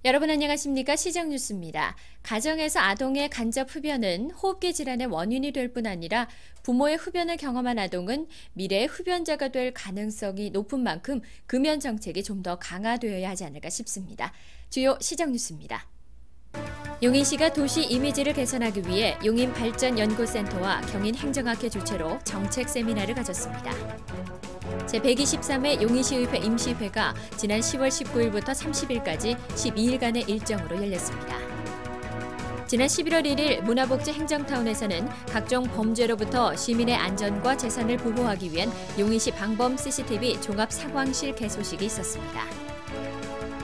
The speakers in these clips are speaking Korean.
여러분 안녕하십니까? 시정뉴스입니다. 가정에서 아동의 간접 흡연은 호흡기 질환의 원인이 될 뿐 아니라 부모의 흡연을 경험한 아동은 미래의 흡연자가 될 가능성이 높은 만큼 금연 정책이 좀 더 강화되어야 하지 않을까 싶습니다. 주요 시정뉴스입니다. 용인시가 도시 이미지를 개선하기 위해 용인발전연구센터와 경인행정학회 주최로 정책 세미나를 가졌습니다. 제123회 용인시의회 임시회가 지난 10월 19일부터 30일까지 12일간의 일정으로 열렸습니다. 지난 11월 1일 문화복지 행정타운에서는 각종 범죄로부터 시민의 안전과 재산을 보호하기 위한 용인시 방범 CCTV 종합상황실 개소식이 있었습니다.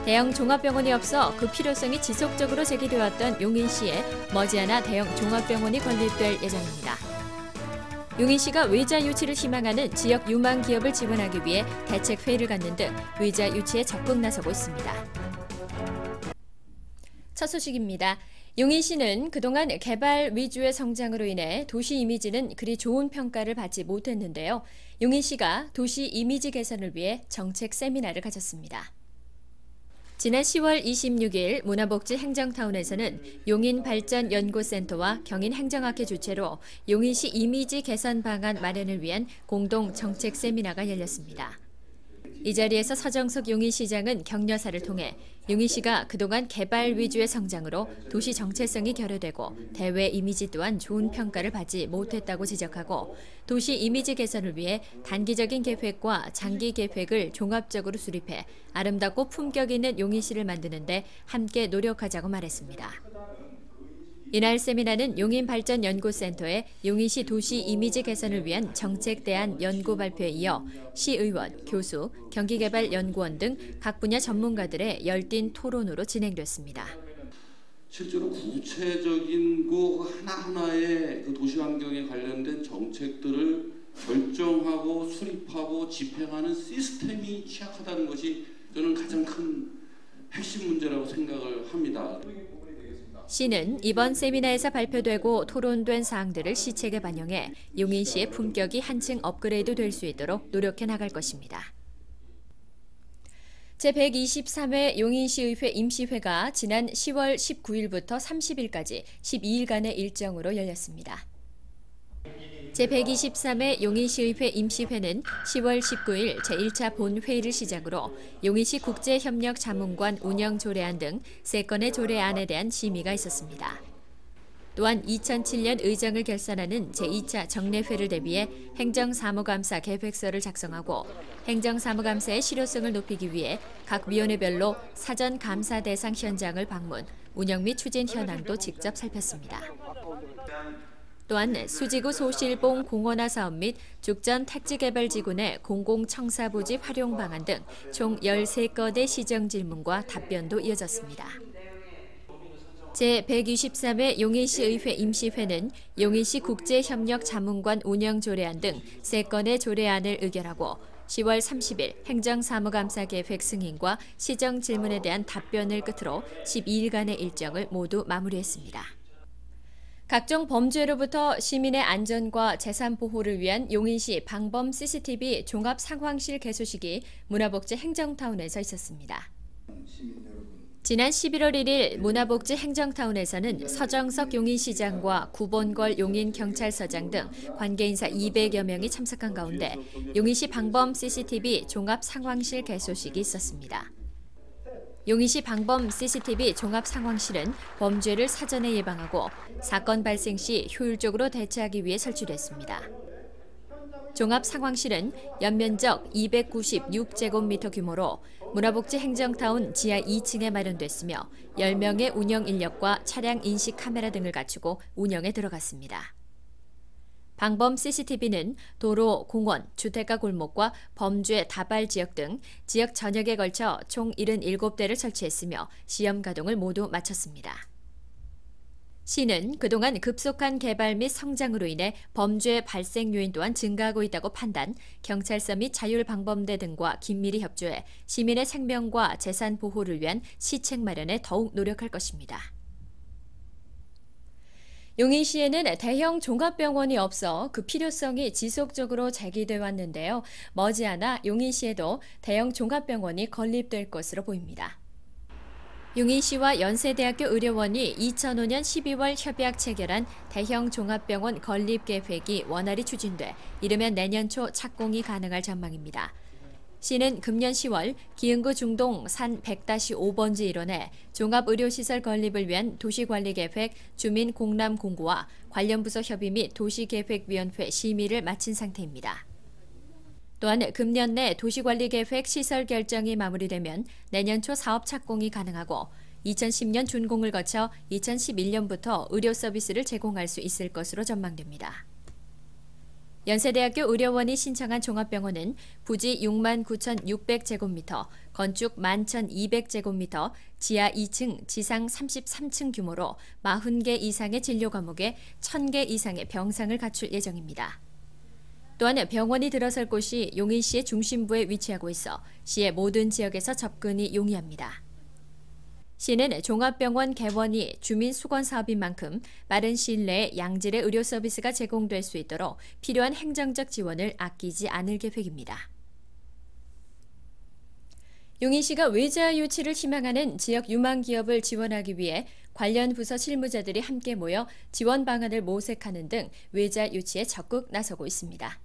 대형 종합병원이 없어 그 필요성이 지속적으로 제기되었던 용인시에 머지않아 대형 종합병원이 건립될 예정입니다. 용인시가 외자 유치를 희망하는 지역 유망 기업을 지원하기 위해 대책 회의를 갖는 등 외자 유치에 적극 나서고 있습니다. 첫 소식입니다. 용인시는 그동안 개발 위주의 성장으로 인해 도시 이미지는 그리 좋은 평가를 받지 못했는데요. 용인시가 도시 이미지 개선을 위해 정책 세미나를 가졌습니다. 지난 10월 26일 문화복지 행정타운에서는 용인발전연구센터와 경인행정학회 주최로 용인시 이미지 개선 방안 마련을 위한 공동 정책 세미나가 열렸습니다. 이 자리에서 서정석 용인시장은 격려사를 통해 용인시가 그동안 개발 위주의 성장으로 도시 정체성이 결여되고 대외 이미지 또한 좋은 평가를 받지 못했다고 지적하고 도시 이미지 개선을 위해 단기적인 계획과 장기 계획을 종합적으로 수립해 아름답고 품격 있는 용인시를 만드는 데 함께 노력하자고 말했습니다. 이날 세미나는 용인발전연구센터의 용인시 도시 이미지 개선을 위한 정책 대안 연구 발표에 이어 시의원, 교수, 경기개발연구원 등 각 분야 전문가들의 열띤 토론으로 진행됐습니다. 실제로 구체적인 그 하나하나의 그 도시 환경에 관련된 정책들을 결정하고 수립하고 집행하는 시스템이 취약하다는 것이 저는 가장 큰 핵심 문제라고 생각을 합니다. 시는 이번 세미나에서 발표되고 토론된 사항들을 시책에 반영해 용인시의 품격이 한층 업그레이드 될 수 있도록 노력해 나갈 것입니다. 제123회 용인시의회 임시회가 지난 10월 19일부터 30일까지 12일간의 일정으로 열렸습니다. 제123회 용인시의회 임시회는 10월 19일 제1차 본회의를 시작으로 용인시 국제협력자문관 운영조례안 등 3건의 조례안에 대한 심의가 있었습니다. 또한 2007년 의정을 결산하는 제2차 정례회를 대비해 행정사무감사 계획서를 작성하고 행정사무감사의 실효성을 높이기 위해 각 위원회별로 사전 감사 대상 현장을 방문, 운영 및 추진 현황도 직접 살폈습니다. 또한 수지구 소실봉 공원화 사업 및 죽전 택지개발지구 내 공공청사부지 활용 방안 등 총 13건의 시정 질문과 답변도 이어졌습니다. 제123회 용인시의회 임시회는 용인시 국제협력자문관 운영조례안 등 3건의 조례안을 의결하고 10월 30일 행정사무감사 계획 승인과 시정 질문에 대한 답변을 끝으로 12일간의 일정을 모두 마무리했습니다. 각종 범죄로부터 시민의 안전과 재산 보호를 위한 용인시 방범 CCTV 종합 상황실 개소식이 문화복지 행정타운에서 있었습니다. 지난 11월 1일 문화복지 행정타운에서는 서정석 용인시장과 구본걸 용인경찰서장 등 관계인사 200여 명이 참석한 가운데 용인시 방범 CCTV 종합 상황실 개소식이 있었습니다. 용인시 방범 CCTV 종합상황실은 범죄를 사전에 예방하고 사건 발생 시 효율적으로 대처하기 위해 설치됐습니다. 종합상황실은 연면적 296제곱미터 규모로 문화복지 행정타운 지하 2층에 마련됐으며 10명의 운영 인력과 차량 인식 카메라 등을 갖추고 운영에 들어갔습니다. 방범 CCTV는 도로, 공원, 주택가 골목과 범죄 다발 지역 등 지역 전역에 걸쳐 총 77대를 설치했으며 시험 가동을 모두 마쳤습니다. 시는 그동안 급속한 개발 및 성장으로 인해 범죄 발생 요인 또한 증가하고 있다고 판단, 경찰서 및 자율방범대 등과 긴밀히 협조해 시민의 생명과 재산 보호를 위한 시책 마련에 더욱 노력할 것입니다. 용인시에는 대형 종합병원이 없어 그 필요성이 지속적으로 제기돼 왔는데요. 머지않아 용인시에도 대형 종합병원이 건립될 것으로 보입니다. 용인시와 연세대학교 의료원이 2005년 12월 협약 체결한 대형 종합병원 건립 계획이 원활히 추진돼 이르면 내년 초 착공이 가능할 전망입니다. 시는 금년 10월 기흥구 중동 산 100-5번지 일원에 종합의료시설 건립을 위한 도시관리계획 주민공람공고와 관련 부서 협의 및 도시계획위원회 심의를 마친 상태입니다. 또한 금년 내 도시관리계획 시설 결정이 마무리되면 내년 초 사업 착공이 가능하고 2010년 준공을 거쳐 2011년부터 의료 서비스를 제공할 수 있을 것으로 전망됩니다. 연세대학교 의료원이 신청한 종합병원은 부지 69,600제곱미터, 건축 11,200제곱미터, 지하 2층, 지상 33층 규모로 40개 이상의 진료 과목에 1,000개 이상의 병상을 갖출 예정입니다. 또한 병원이 들어설 곳이 용인시의 중심부에 위치하고 있어 시의 모든 지역에서 접근이 용이합니다. 시는 종합병원 개원이 주민 수건 사업인 만큼 빠른 시일 내에 양질의 의료 서비스가 제공될 수 있도록 필요한 행정적 지원을 아끼지 않을 계획입니다. 용인시가 외자 유치를 희망하는 지역 유망 기업을 지원하기 위해 관련 부서 실무자들이 함께 모여 지원 방안을 모색하는 등 외자 유치에 적극 나서고 있습니다.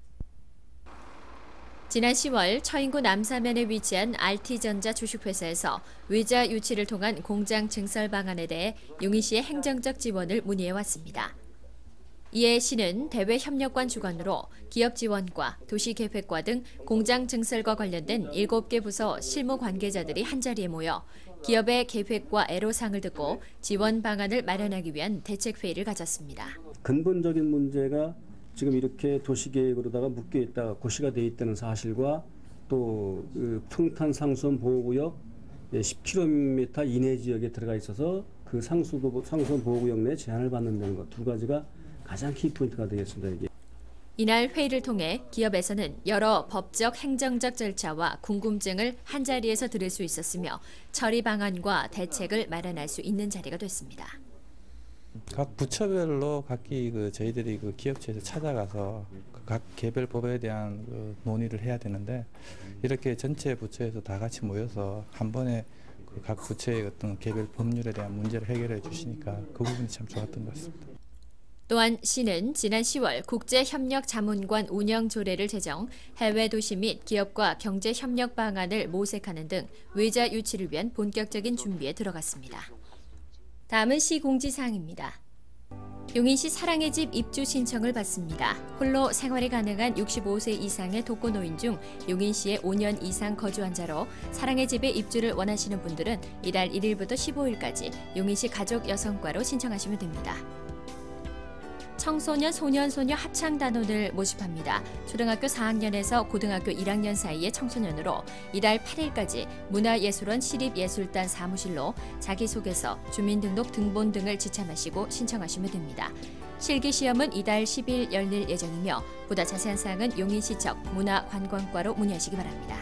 지난 10월 처인구 남사면에 위치한 RT전자 주식회사에서 외자 유치를 통한 공장 증설 방안에 대해 용인시의 행정적 지원을 문의해왔습니다. 이에 시는 대외협력관 주관으로 기업 지원과 도시계획과 등 공장 증설과 관련된 7개 부서 실무 관계자들이 한자리에 모여 기업의 계획과 애로사항을 듣고 지원 방안을 마련하기 위한 대책회의를 가졌습니다. 근본적인 문제가 지금 이렇게 도시계획으로다가 묶여있다가 고시가 돼 있다는 사실과 또 평탄상수원 보호구역 10km 이내 지역에 들어가 있어서 그 상수원 보호구역 내 제한을 받는다는 것 두 가지가 가장 키포인트가 되겠습니다. 이게. 이날 회의를 통해 기업에서는 여러 법적 행정적 절차와 궁금증을 한자리에서 들을 수 있었으며 처리 방안과 대책을 마련할 수 있는 자리가 됐습니다. 각 부처별로 각기 저희들이 기업체에서 찾아가서 각 개별 법에 대한 논의를 해야 되는데 이렇게 전체 부처에서 다 같이 모여서 한 번에 각 부처의 어떤 개별 법률에 대한 문제를 해결해 주시니까 그 부분이 참 좋았던 것 같습니다. 또한 시는 지난 10월 국제협력자문관 운영 조례를 제정, 해외 도시 및 기업과 경제협력 방안을 모색하는 등 외자 유치를 위한 본격적인 준비에 들어갔습니다. 다음은 시 공지사항입니다. 용인시 사랑의 집 입주 신청을 받습니다. 홀로 생활이 가능한 65세 이상의 독거노인 중 용인시에 5년 이상 거주한 자로 사랑의 집에 입주를 원하시는 분들은 이달 1일부터 15일까지 용인시 가족여성과로 신청하시면 됩니다. 청소년, 소년, 소녀 합창단원을 모집합니다. 초등학교 4학년에서 고등학교 1학년 사이의 청소년으로 이달 8일까지 문화예술원 시립예술단 사무실로 자기소개서, 주민등록 등본 등을 지참하시고 신청하시면 됩니다. 실기시험은 이달 10일 열릴 예정이며 보다 자세한 사항은 용인시청 문화관광과로 문의하시기 바랍니다.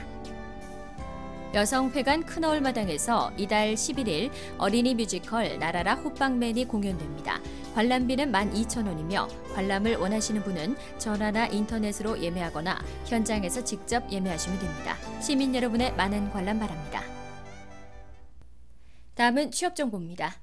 여성회관 큰어울마당에서 이달 11일 어린이 뮤지컬 나라라 호빵맨이 공연됩니다. 관람비는 12,000원이며 관람을 원하시는 분은 전화나 인터넷으로 예매하거나 현장에서 직접 예매하시면 됩니다. 시민 여러분의 많은 관람 바랍니다. 다음은 취업정보입니다.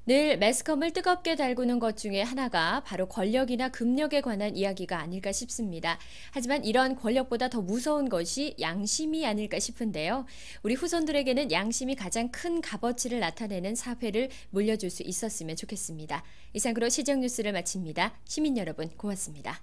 늘 매스컴을 뜨겁게 달구는 것 중에 하나가 바로 권력이나 금력에 관한 이야기가 아닐까 싶습니다. 하지만 이런 권력보다 더 무서운 것이 양심이 아닐까 싶은데요. 우리 후손들에게는 양심이 가장 큰 값어치를 나타내는 사회를 물려줄 수 있었으면 좋겠습니다. 이상으로 시정뉴스를 마칩니다. 시민 여러분 고맙습니다.